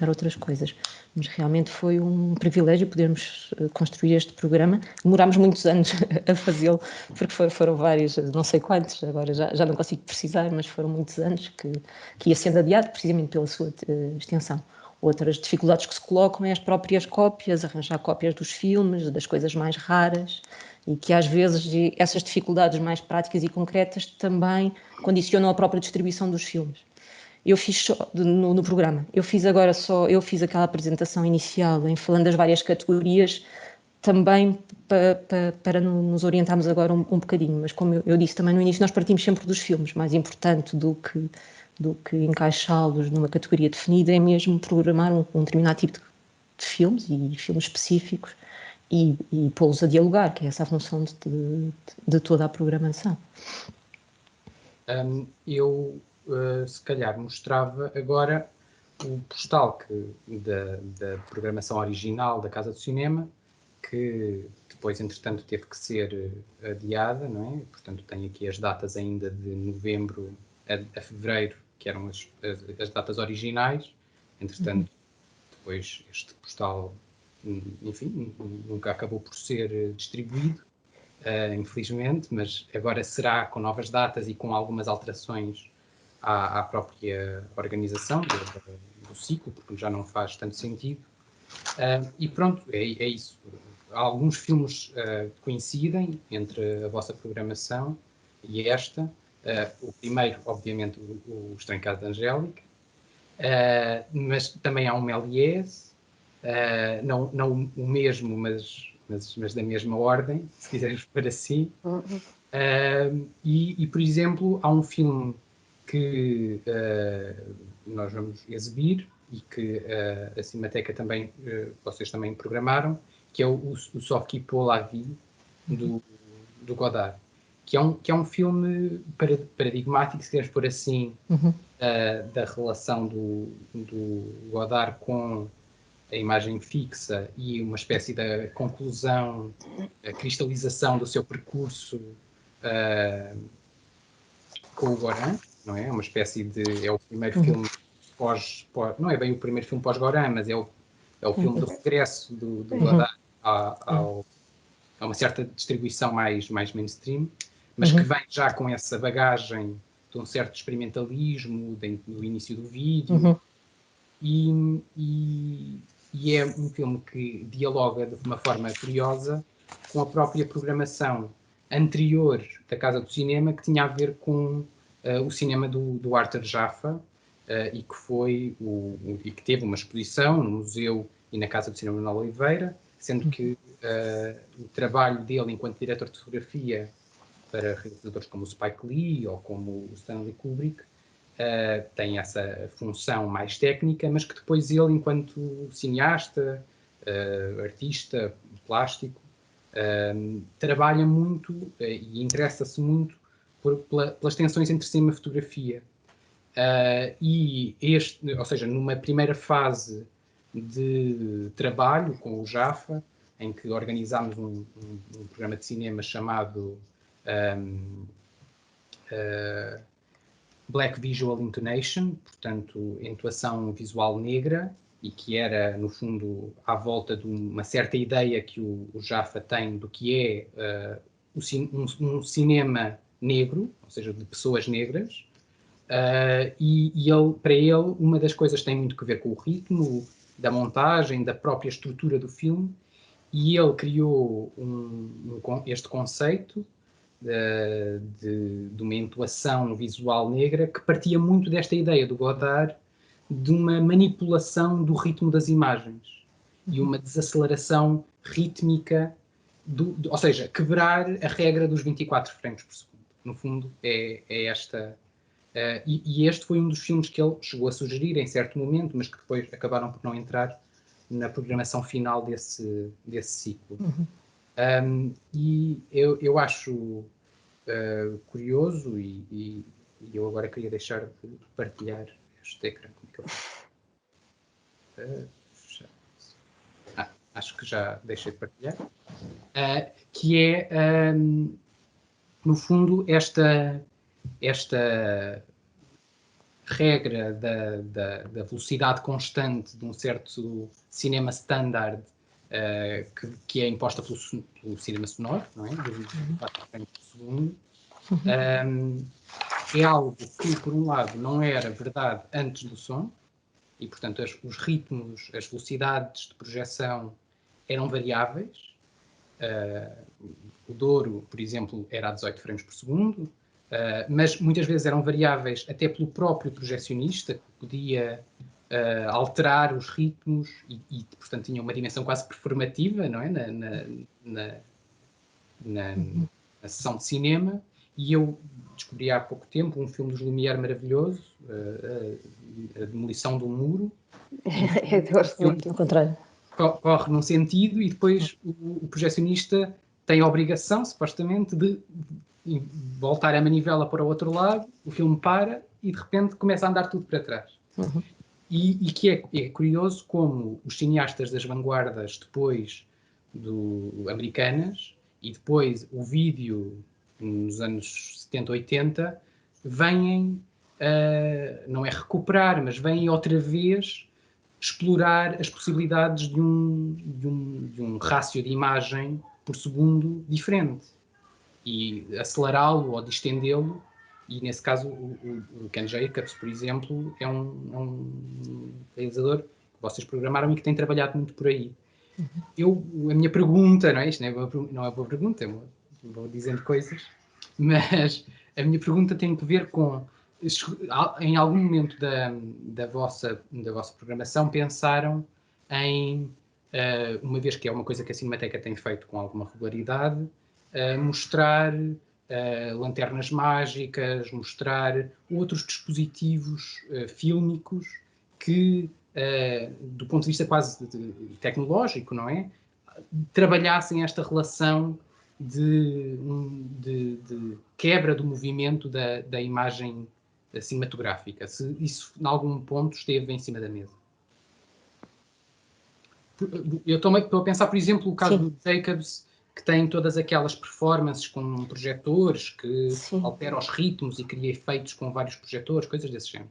outras coisas. Mas realmente foi um privilégio podermos construir este programa. Demorámos muitos anos a fazê-lo, porque foram vários, não sei quantos, agora já não consigo precisar, mas foram muitos anos que ia sendo adiado precisamente pela sua extensão. Outras dificuldades que se colocam é as próprias cópias, arranjar cópias dos filmes, das coisas mais raras, e que às vezes essas dificuldades mais práticas e concretas também condicionam a própria distribuição dos filmes. Eu fiz no programa, eu fiz aquela apresentação inicial falando das várias categorias, também para nos orientarmos agora um bocadinho, mas como eu disse também no início, nós partimos sempre dos filmes. Mais importante do que encaixá-los numa categoria definida é mesmo programar um determinado tipo de filmes e filmes específicos e pô-los a dialogar, que é essa a função de toda a programação. Eu se calhar mostrava agora o postal da programação original da Casa do Cinema, que depois, entretanto, teve que ser adiada, não é? Portanto, tenho aqui as datas ainda de novembro a fevereiro, que eram as datas originais. Entretanto, depois este postal, enfim, nunca acabou por ser distribuído, infelizmente, mas agora será com novas datas e com algumas alterações à própria organização do ciclo, porque já não faz tanto sentido. E pronto, é isso. Alguns filmes coincidem entre a vossa programação e esta. O primeiro, obviamente, o Estranho Caso da Angélica, mas também há um Méliès, não o mesmo, mas da mesma ordem, se quisermos por assim. E, por exemplo, há um filme que nós vamos exibir e que a Cinemateca também, vocês também programaram, que é o Sauf qui peut la vie, do Godard, que é um filme paradigmático, se quiseres por assim, da relação do Godard com a imagem fixa e uma espécie de conclusão, a cristalização do seu percurso com o Goran, não é? Uma espécie de... É o primeiro filme pós... Não é bem o primeiro filme pós-Goran, mas é o filme do regresso do Godard a uma certa distribuição mais mainstream, mas que vem já com essa bagagem de um certo experimentalismo do início do vídeo. E é um filme que dialoga de uma forma curiosa com a própria programação anterior da Casa do Cinema, que tinha a ver com o cinema do Arthur Jaffa, e que teve uma exposição no Museu e na Casa do Cinema Manuel Oliveira, sendo que o trabalho dele enquanto diretor de fotografia para realizadores como o Spike Lee ou como o Stanley Kubrick tem essa função mais técnica, mas que depois ele, enquanto cineasta, artista, plástico, trabalha muito e interessa-se muito pelas tensões entre cinema e fotografia. Ou seja, numa primeira fase de trabalho com o Jaffa, em que organizámos um programa de cinema chamado Black Visual Intonation, portanto, entoação visual negra, e que era, no fundo, à volta de uma certa ideia que o Jaffa tem do que é um cinema negro, ou seja, de pessoas negras, e para ele, uma das coisas tem muito a ver com o ritmo da montagem, da própria estrutura do filme, e ele criou este conceito de uma entoação visual negra que partia muito desta ideia do Godard de uma manipulação do ritmo das imagens e uma desaceleração rítmica, ou seja, quebrar a regra dos 24 frames por segundo. No fundo, é esta... e este foi um dos filmes que ele chegou a sugerir em certo momento, mas que depois acabaram por não entrar na programação final desse ciclo. E eu acho curioso e eu agora queria deixar de partilhar este ecrã. Como é que eu... acho que já deixei de partilhar. Que é, no fundo, esta regra da velocidade constante de um certo cinema standard que é imposta pelo cinema sonoro, não é? De 24 frames por segundo. É algo que, por um lado, não era verdade antes do som, e, portanto, os ritmos, as velocidades de projeção eram variáveis. O Douro, por exemplo, era a 18 frames por segundo, mas muitas vezes eram variáveis até pelo próprio projecionista, que podia alterar os ritmos e, portanto, tinha uma dimensão quase performativa, não é? Na sessão de cinema. E eu descobri há pouco tempo um filme dos Lumière maravilhoso, A Demolição do Muro. Eu gosto muito. Ao contrário. Corre num sentido e depois o projecionista tem a obrigação, supostamente, de voltar a manivela para o outro lado, o filme para e de repente começa a andar tudo para trás. E que é curioso como os cineastas das vanguardas depois americanas e depois o vídeo nos anos 70, 80 vêm, não é recuperar, mas vêm outra vez explorar as possibilidades de um rácio de imagem por segundo diferente e acelerá-lo ou distendê-lo. E nesse caso o Ken Jacobs, por exemplo, é um realizador que vocês programaram e que tem trabalhado muito por aí. A minha pergunta, não é? Isto não é boa pergunta, vou dizendo coisas, mas a minha pergunta tem a ver com, em algum momento da vossa programação, pensaram em, uma vez que é uma coisa que a Cinemateca tem feito com alguma regularidade, mostrar lanternas mágicas, mostrar outros dispositivos fílmicos que, do ponto de vista quase tecnológico, não é? Trabalhassem esta relação de quebra do movimento da imagem cinematográfica. Se isso, em algum ponto, esteve em cima da mesa. Eu estou a pensar, por exemplo, o caso do Jacobs, que tem todas aquelas performances com projetores, que altera os ritmos e cria efeitos com vários projetores, coisas desse género.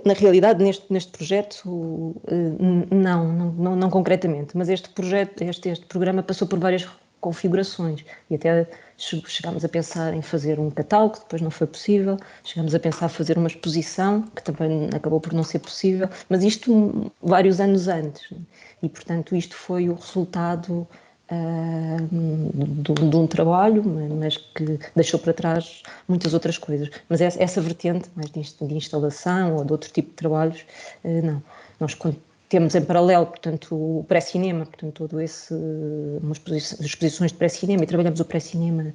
Na realidade, neste projeto, não concretamente, mas este programa passou por várias configurações e até chegámos a pensar em fazer um catálogo, depois não foi possível, chegámos a pensar em fazer uma exposição, que também acabou por não ser possível, mas isto vários anos antes, e portanto isto foi o resultado de um trabalho, mas que deixou para trás muitas outras coisas. Mas essa vertente, mais de instalação ou de outro tipo de trabalhos, não. Nós temos em paralelo, portanto, o pré-cinema, portanto, todo esse, exposições de pré-cinema, e trabalhamos o pré-cinema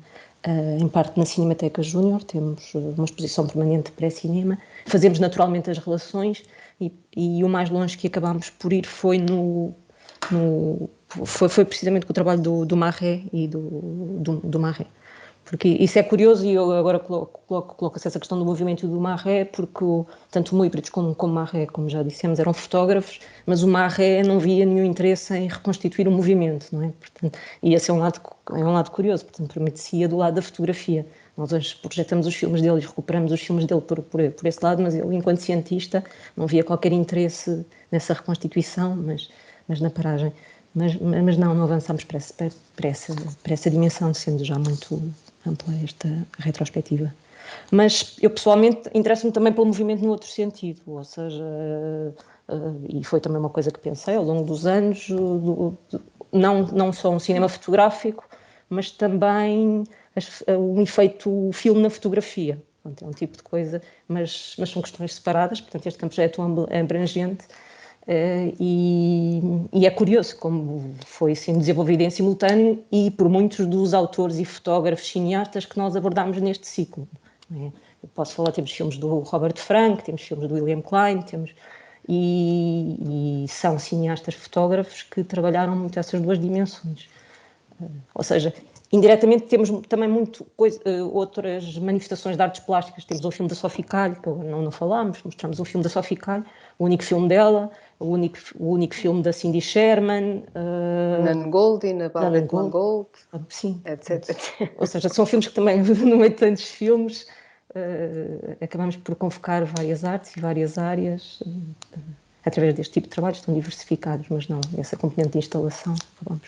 em parte na Cinemateca Júnior, temos uma exposição permanente de pré-cinema, fazemos naturalmente as relações e o mais longe que acabámos por ir foi foi precisamente com o trabalho do Marré e do Marré. Porque isso é curioso e eu agora coloco-se essa questão do movimento do Marré, porque tanto o Muíbrides como Marré, como já dissemos, eram fotógrafos, mas o Marré não via nenhum interesse em reconstituir o movimento, não é? Portanto, e esse é um lado curioso, portanto, permite-se do lado da fotografia. Nós hoje projetamos os filmes dele e recuperamos os filmes dele por esse lado, mas ele, enquanto cientista, não via qualquer interesse nessa reconstituição, mas na paragem. Mas não avançamos para essa dimensão, sendo já muito ampla esta retrospectiva. Mas eu pessoalmente interesso-me também pelo movimento no outro sentido, ou seja, e foi também uma coisa que pensei ao longo dos anos, não só um cinema fotográfico, mas também o efeito filme na fotografia. Portanto, é um tipo de coisa, mas são questões separadas, portanto este campo já é tão abrangente. E é curioso como foi assim, desenvolvido em simultâneo e por muitos dos autores e fotógrafos cineastas que nós abordámos neste ciclo. Eu posso falar, temos filmes do Robert Frank, temos filmes do William Klein, e são cineastas fotógrafos que trabalharam muito essas duas dimensões. Ou seja, indiretamente temos também outras manifestações de artes plásticas. Temos o filme da Sophie Calle, que não falámos, mostramos o filme da Sophie Calle, o único filme dela, o único filme da Cindy Sherman. Nan Goldin, a Ballet Gold, sim, etc. Ou seja, são filmes que também, no meio de tantos filmes, acabamos por convocar várias artes e várias áreas através deste tipo de trabalhos, estão diversificados, mas não, essa componente de instalação, acabamos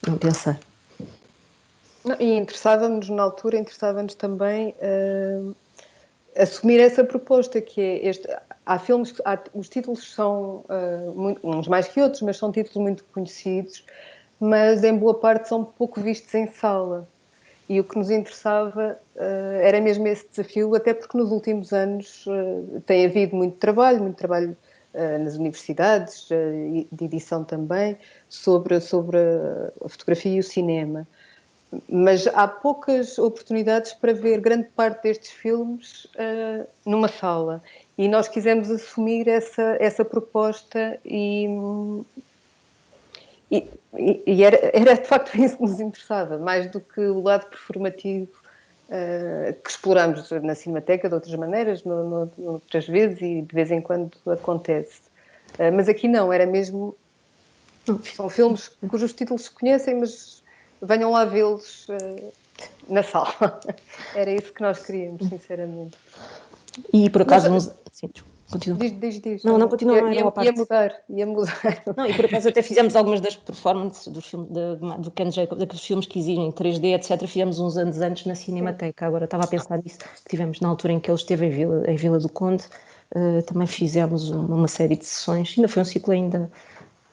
por não pensar. E interessava-nos também assumir essa proposta, que é há filmes, os títulos são uns mais que outros, mas são títulos muito conhecidos, mas em boa parte são pouco vistos em sala. E o que nos interessava era mesmo esse desafio, até porque nos últimos anos tem havido muito trabalho nas universidades, de edição também, sobre a fotografia e o cinema. Mas há poucas oportunidades para ver grande parte destes filmes numa sala. E nós quisemos assumir essa proposta e era de facto isso que nos interessava, mais do que o lado performativo que exploramos na Cinemateca de outras maneiras, outras vezes, e de vez em quando acontece. Mas aqui não, era mesmo... São filmes cujos títulos se conhecem, mas venham lá vê-los na sala. Era isso que nós queríamos, sinceramente. E por acaso... Continua. Diz. Não, continua, não era uma parte. Ia mudar. Não, e por acaso até fizemos algumas das performances do Ken Jacob, daqueles filmes que exigem 3D, etc. Fizemos uns anos antes na Cinemateca. Agora estava a pensar nisso. Tivemos na altura em que ele esteve em Vila do Conde, também fizemos uma série de sessões. Ainda foi um ciclo ainda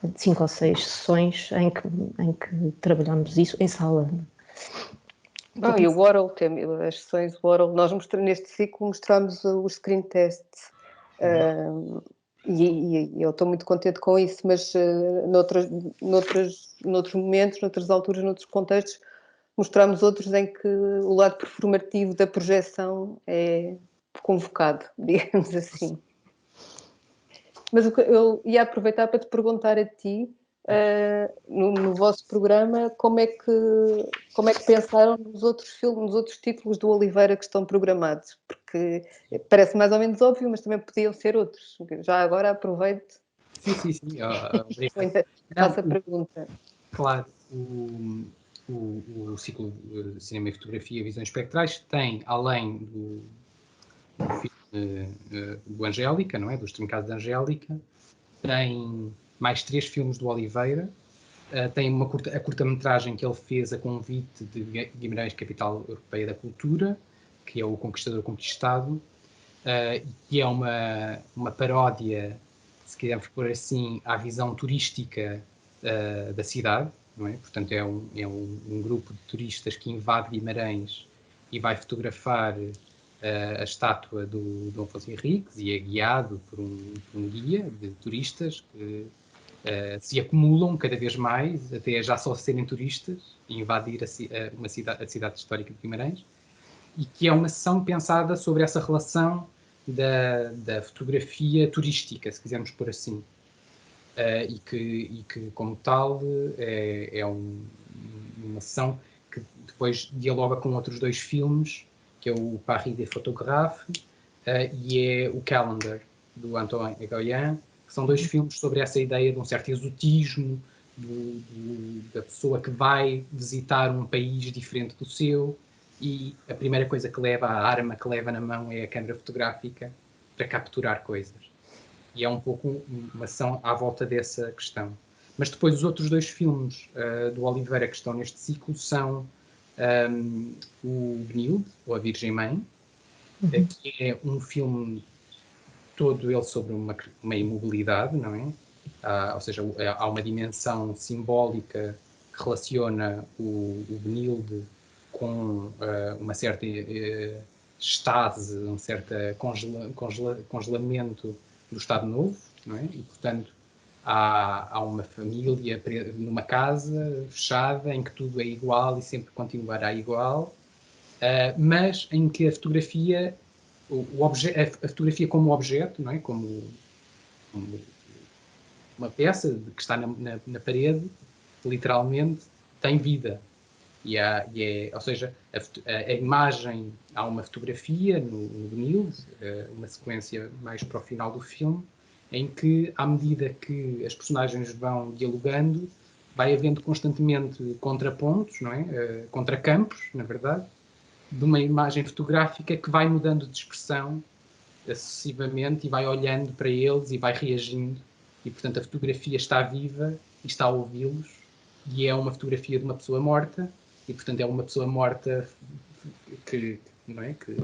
de 5 ou 6 sessões em que trabalhámos isso em sala. E o Warhol, as sessões Warhol, nós neste ciclo mostramos os screen tests. E eu estou muito contente com isso, mas noutros momentos, noutras alturas, noutros contextos, mostramos outros em que o lado performativo da projeção é convocado, digamos assim. Mas eu ia aproveitar para te perguntar a ti, no vosso programa, como é que pensaram nos outros filmes, nos outros títulos do Oliveira que estão programados? Porque parece mais ou menos óbvio, mas também podiam ser outros. Já agora aproveito. Sim. Faço a pergunta. Claro, o ciclo de Cinema e Fotografia Visões Espectrais tem, além do filme do Angélica, não é? Dos Trincados de Angélica, tem mais 3 filmes do Oliveira, tem a curta-metragem que ele fez a convite de Guimarães, Capital Europeia da Cultura, que é o Conquistador Conquistado, que é uma paródia, se quisermos pôr assim, à visão turística da cidade, não é? Portanto, é um grupo de turistas que invade Guimarães e vai fotografar a estátua do Dom Afonso Henriques e é guiado por um guia de turistas que se acumulam cada vez mais, até já só serem turistas e invadir a cidade histórica de Guimarães, e que é uma sessão pensada sobre essa relação da fotografia turística, se quisermos pôr assim, e que como tal, é uma sessão que depois dialoga com outros 2 filmes, que é o Paris des Photographes e é o Calendar, do Antoine Egoyan, que são 2 filmes sobre essa ideia de um certo exotismo, da pessoa que vai visitar um país diferente do seu, e a primeira coisa que leva, a arma que leva na mão é a câmera fotográfica para capturar coisas. E é um pouco uma ação à volta dessa questão. Mas depois os outros 2 filmes do Oliveira que estão neste ciclo são o Benilde, ou A Virgem Mãe, que é um filme todo ele sobre uma imobilidade, não é? Ou seja, há uma dimensão simbólica que relaciona o Benilde com uma certa estase, um certo congelamento do Estado Novo, não é? E, portanto, há uma família numa casa fechada em que tudo é igual e sempre continuará igual, mas em que a fotografia, a fotografia como objeto, não é? Como uma peça que está na parede, literalmente, tem vida. Ou seja, a imagem, há uma fotografia no Benilde, uma sequência mais para o final do filme, em que, à medida que as personagens vão dialogando, vai havendo constantemente contrapontos, não é? Contracampos, na verdade, de uma imagem fotográfica que vai mudando de expressão sucessivamente e vai olhando para eles e vai reagindo. E, portanto, a fotografia está viva e está a ouvi-los, e é uma fotografia de uma pessoa morta, e, portanto, é uma pessoa morta que, não é? Que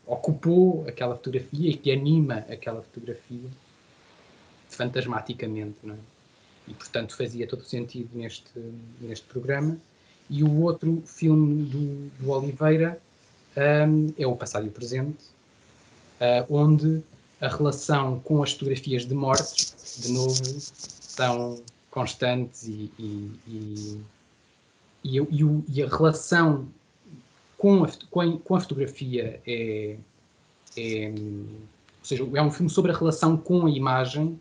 ocupou aquela fotografia e que anima aquela fotografia fantasmaticamente, não é? E, portanto, fazia todo o sentido neste programa. E o outro filme do Oliveira é O Passado e o Presente, onde a relação com as fotografias de mortes, de novo, são constantes e a relação com a fotografia ou seja, é um filme sobre a relação com a imagem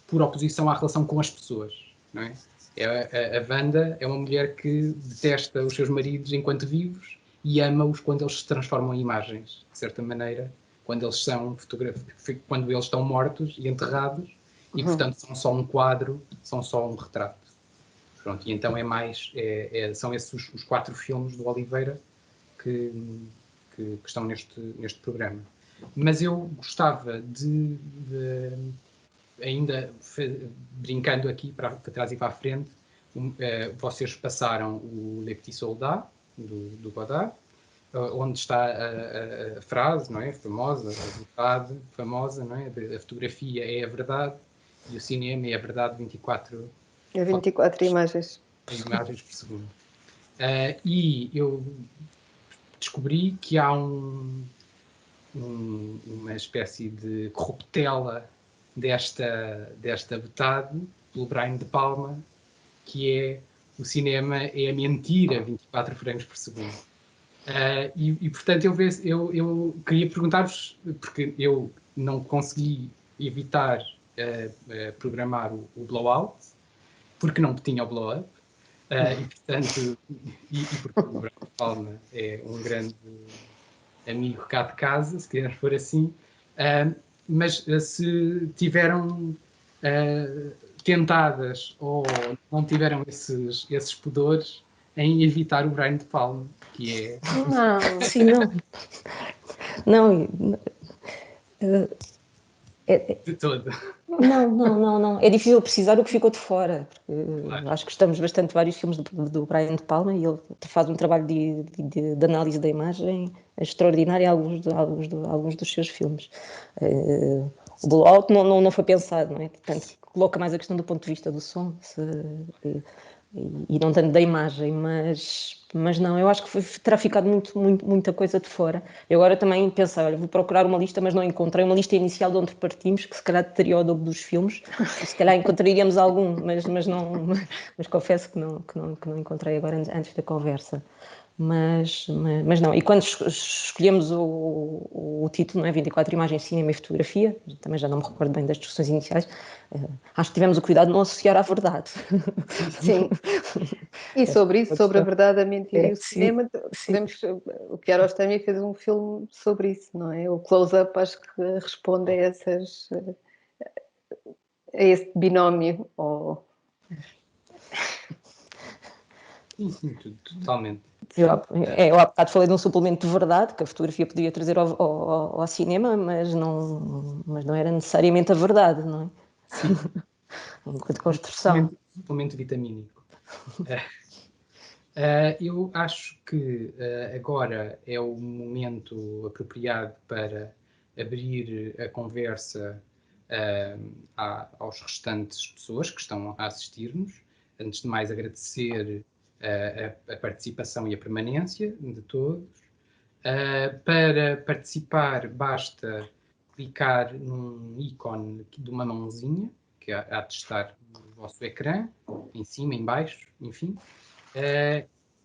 por oposição à relação com as pessoas, não é? A Wanda é uma mulher que detesta os seus maridos enquanto vivos e ama-os quando eles se transformam em imagens, de certa maneira, quando eles quando eles estão mortos e enterrados, e portanto são só um quadro, são só um retrato. Pronto, e então são esses os 4 filmes do Oliveira que estão neste programa. Mas eu gostava de ainda brincando aqui para trás e para a frente, vocês passaram o Le Petit Soldat, do Godard, onde está a frase, não é? Famosa, a verdade famosa, não é? A fotografia é a verdade e o cinema é a verdade 24 imagens por segundo. E eu descobri que há uma espécie de corruptela desta metade pelo Brian De Palma, que é o cinema é a mentira 24 frames por segundo. Portanto, eu queria perguntar-vos, porque eu não consegui evitar programar o blowout, porque não tinha o blow-up, portanto, porque o Brian De Palma é um grande amigo cá de casa, se quisermos for assim, mas se tiveram tentadas ou não tiveram esses pudores em evitar o Brian De Palma, que é... Não, sim, não. Não, de todo. Não. É difícil precisar o que ficou de fora. Claro. Acho que gostamos bastante de vários filmes do Brian De Palma e ele faz um trabalho de análise da imagem extraordinário em alguns dos seus filmes. O Blowout não foi pensado, não é? Portanto, coloca mais a questão do ponto de vista do som. e não tanto da imagem, mas não, eu acho que terá ficado muita coisa de fora. Eu agora também pensei, olha, vou procurar uma lista, mas não encontrei uma lista inicial de onde partimos, que se calhar teria o dobro dos filmes, e se calhar encontraríamos algum, mas confesso que não encontrei agora antes da conversa. Mas não, e quando escolhemos o título, não é? 24 imagens, cinema e fotografia, também já não me recordo bem das discussões iniciais, acho que tivemos o cuidado de não associar à verdade. Sim, e sobre isso, sobre a verdade, a mentira e o cinema, podemos, o Kiarostami fez um filme sobre isso, não é? O Close-Up acho que responde a esse binómio, ou... Sim, totalmente. Eu há bocado falei de um suplemento de verdade que a fotografia podia trazer ao cinema, mas não era necessariamente a verdade, não é? Sim. Enquanto construção. Suplemento vitamínico. Eu acho que agora é o momento apropriado para abrir a conversa aos restantes pessoas que estão a assistir-nos. Antes de mais, agradecer a participação e a permanência de todos. Para participar, basta clicar num ícone de uma mãozinha, que há de estar no vosso ecrã, em cima, em baixo, enfim.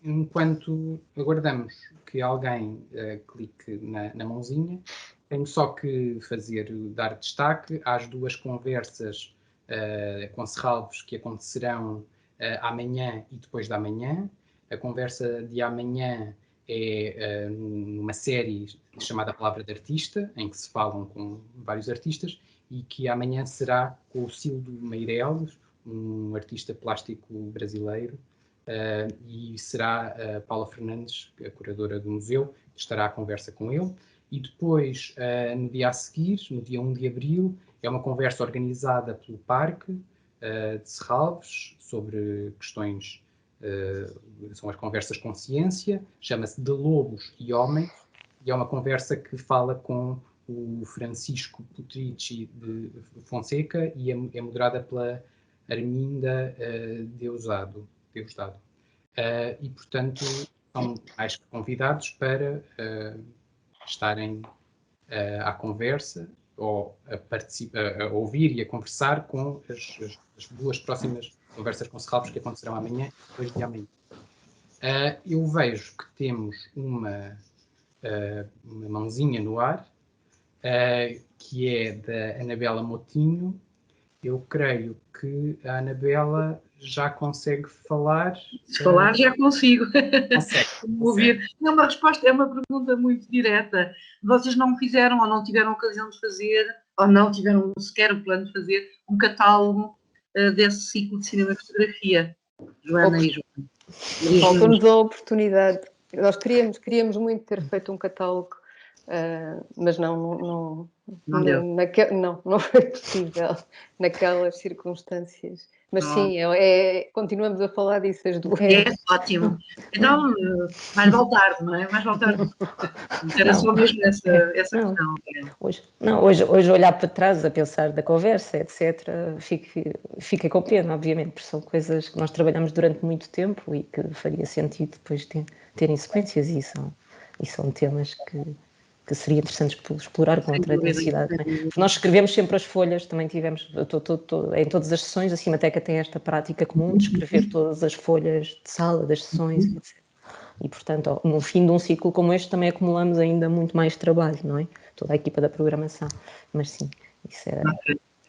Enquanto aguardamos que alguém clique na mãozinha, tenho só que dar destaque às duas conversas com Serralves que acontecerão amanhã e depois da manhã. A conversa de amanhã é numa série chamada Palavra de Artista, em que se falam com vários artistas, e que amanhã será com o Cildo Meireles, um artista plástico brasileiro, e será a Paula Fernandes, a curadora do museu, que estará à conversa com ele. E depois, no dia a seguir, no dia 1 de abril, é uma conversa organizada pelo Parque de Serralves sobre questões, são as conversas com ciência, chama-se De Lobos e Homens, e é uma conversa que fala com o Francisco Putrici de Fonseca e é moderada pela Arminda Deusdado. E, portanto, são mais que convidados para estarem à conversa ou a ouvir e a conversar com as duas próximas conversas com Serralves que acontecerão amanhã e depois de amanhã. Eu vejo que temos uma mãozinha no ar, que é da Anabela Motinho. Eu creio que a Anabela já consegue falar. Se falar, já consigo. Consegue. Ouvir. É uma resposta, é uma pergunta muito direta. Vocês não fizeram ou não tiveram ocasião de fazer, ou não tiveram sequer o plano de fazer, um catálogo desse ciclo de cinema e fotografia, Joana e João? Faltou-nos a oportunidade. Nós queríamos muito ter feito um catálogo, mas não foi possível naquelas circunstâncias. Mas sim, continuamos a falar disso as duas. É ótimo. Então, mais voltar, não é? Mais voltar. Era só mesmo essa questão. Hoje olhar para trás, a pensar da conversa, etc., fica com pena, obviamente, porque são coisas que nós trabalhamos durante muito tempo e que faria sentido depois terem sequências, e são temas que seria interessante explorar com outra densidade. Né? Nós escrevemos sempre as folhas, também tivemos, em todas as sessões, a Cinemateca tem esta prática comum de escrever todas as folhas de sala, das sessões, etc. E, portanto, no fim de um ciclo como este, também acumulamos ainda muito mais trabalho, não é? Toda a equipa da programação. Mas sim, isso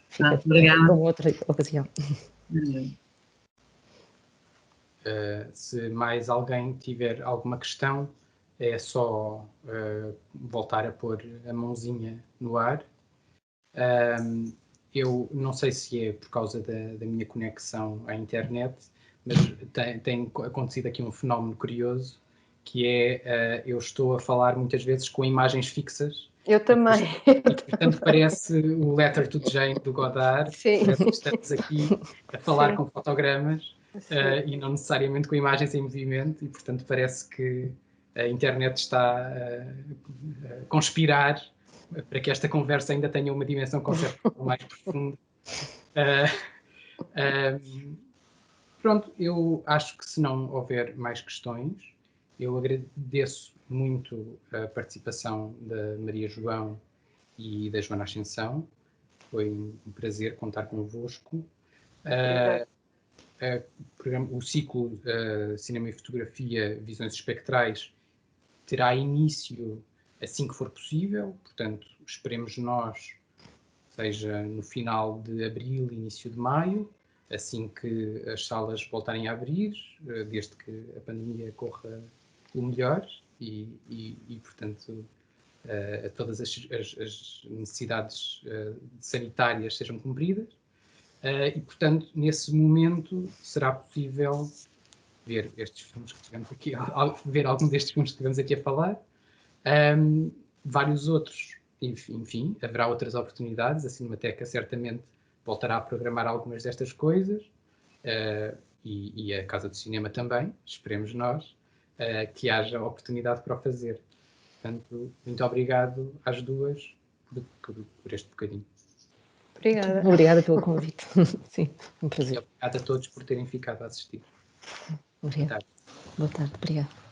fica para uma outra ocasião. Se mais alguém tiver alguma questão, é só voltar a pôr a mãozinha no ar. Eu não sei se é por causa da minha conexão à internet, mas tem acontecido aqui um fenómeno curioso, que é eu estou a falar muitas vezes com imagens fixas. Eu também. E, portanto, parece o Letter to Jane do Godard. Sim. Estamos aqui a falar com fotogramas e não necessariamente com imagens em movimento, e, portanto, parece que a internet está a conspirar para que esta conversa ainda tenha uma dimensão conceptual mais profunda. Pronto, eu acho que se não houver mais questões, eu agradeço muito a participação da Maria João e da Joana Ascensão. Foi um prazer contar convosco. O ciclo Cinema e Fotografia, Visões Espectrais, terá início assim que for possível, portanto, esperemos nós, seja no final de abril, início de maio, assim que as salas voltarem a abrir, desde que a pandemia corra o melhor e portanto, todas as necessidades sanitárias sejam cumpridas. E, portanto, nesse momento será possível ver estes filmes que tivemos aqui, ver algum destes filmes que tivemos aqui a falar. Vários outros, enfim, haverá outras oportunidades. A Cinemateca certamente voltará a programar algumas destas coisas, e a Casa do Cinema também, esperemos nós, que haja oportunidade para o fazer. Portanto, muito obrigado às duas por este bocadinho. Obrigada. Obrigada pelo convite. Sim, um prazer. E obrigado a todos por terem ficado a assistir. Obrigada. Boa tarde, obrigada.